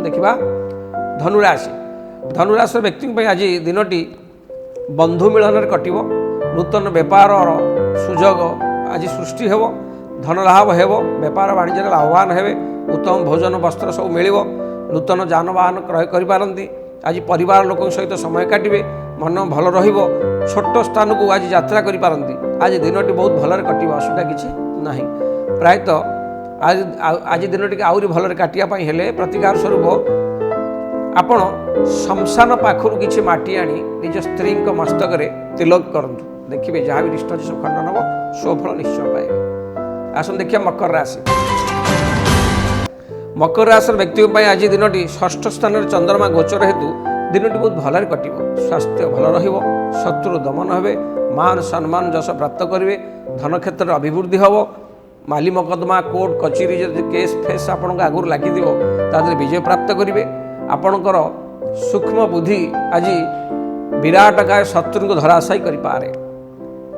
देखा धनुराशि धनुराशि व्यक्ति आज दिनटी बंधु मिलन कटो नूतन बेपार सुजोग आज सृष्टि हो धन लाभ हो बेपार वाणिज्य लाभवान हे उत्तम भोजन वस्त्र सब मिल नूतन जानवाहन क्रय करपारती आज परिवार लोक सहित समय काटे मन भल छोट स्थान को आज यात्रा करपारती आज दिनटी बहुत भलरे कटो असुविधा किसी ना प्रायतः आज दिनटी आहरी भलरे काटियापाई हेले प्रतिकार स्वरूप आपण शमशान पाखर किसी माटी आनी निज स्त्री मस्तक तिलक करूँ देखिए जहाँ भी निष्ठा सब खंडन हम स्वफल निश्चय पाइबे। आसन देखिए मकर राशि मकर राशि व्यक्ति आज दिनटी षष्ठ स्थान चंद्रमा गोचर हेतु दिनटी बहुत भलरे कटो स्वास्थ्य भल शत्रु दमन हे मान सम्मान जश प्राप्त करेंगे धन क्षेत्र में अभिवृद्धि हम माली मकदमा कोर्ट कचेरी केस फेस आपण आगुरी लगी विजय प्राप्त करेंगे आपणकर सूक्ष्म बुद्धि आज विराटकाय शत्रु को धराशायी करे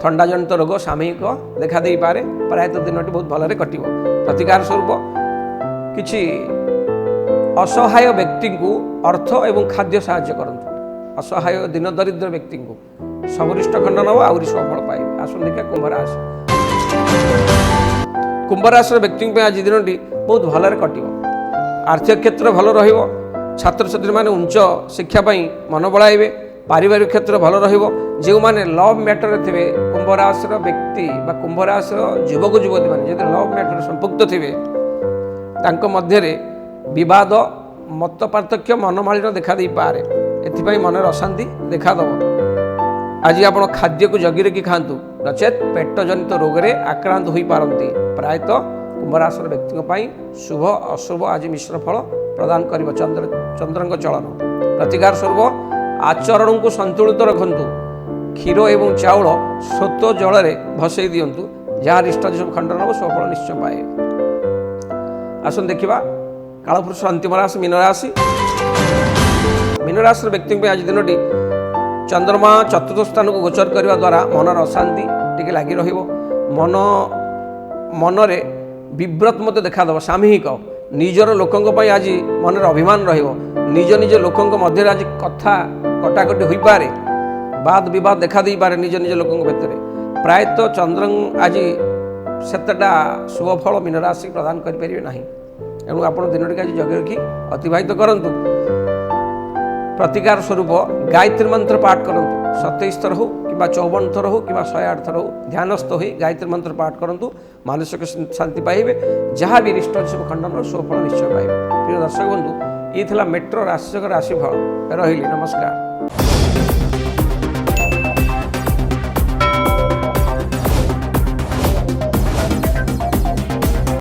थंडा जनित रोग सामयिक देखा दे पारे प्रायतः दिनटी बहुत भलरे कटो प्रतिकार स्वरूप किछि असहाय व्यक्ति को अर्थ एवं खाद्य साहाय्य करंतु असहाय दिन दरिद्र व्यक्ति को सबरिष्ठ खंडन हो आउरी सफल पाइबे। आसन देखिए कुंभराशि व्यक्ति आज दिनटी बहुत भलरे कटो आर्थिक क्षेत्र भल रहिबो छात्र छात्री माने उच्च शिक्षा मन बढ़ाइबे पारिवारिक क्षेत्र भल जो मैंने लव मैटर थे कुंभराशि व्यक्ति कुंभराशि युवक युवती मैंने जो लव मैटर संपुक्त थे मध्य विवाद मत पार्थक्य मनमालिन देखा दे पारे एथिपाई मन अशांति देखादब आज आप खाद्य को जगी रखी खातु नचेत पेट जनित रोग में आक्रांत हो पारती प्रायतः कुंभराशि व्यक्ति शुभ अशुभ आज मिश्र फल प्रदान कर चंद्र चलन प्रतिकार स्वरूप आचरण को संतुलित रखु क्षीर एवं चाउल स्रोत जल भसई दिंतु जहाँ रिष्ट सब खंडन हम सफल निश्चय पाए। आसन देखा कालपुरुष अंतिम राशि मीन राशि व्यक्ति आज दिनटी चंद्रमा चतुर्थ स्थान को गोचर करने द्वारा मनर अशांति टी लगी मन मनरे विव्रत मत देखादेव सामूहिक निजर लोकों आज मन अभिमान निज निज लोकों मध्य आज कथा कटाकटी हो पारे वाद विवाद देखा दे पारे निज निज लोकों भितर प्रायतः चंद्र आज सेतटा शुभ फल मीन राशि प्रदान करें ना एणु आप दिनटी आज जगी रखी अतिवाहित करूँ प्रतिकार स्वरूप गायत्री मंत्र पाठ करूँ 27 थर हो कि 54 थर हो कि 108 थर हो ध्यानस्थ हो गायत्री मंत्र पाठ करूँ मानसिक शांति पाइबे जहाँ भी रिष्ट सब खंडन सुफल निश्चय पाइबे। प्रिय दर्शक बंधु ये मेट्रो राशिचक राशिफल रही नमस्कार।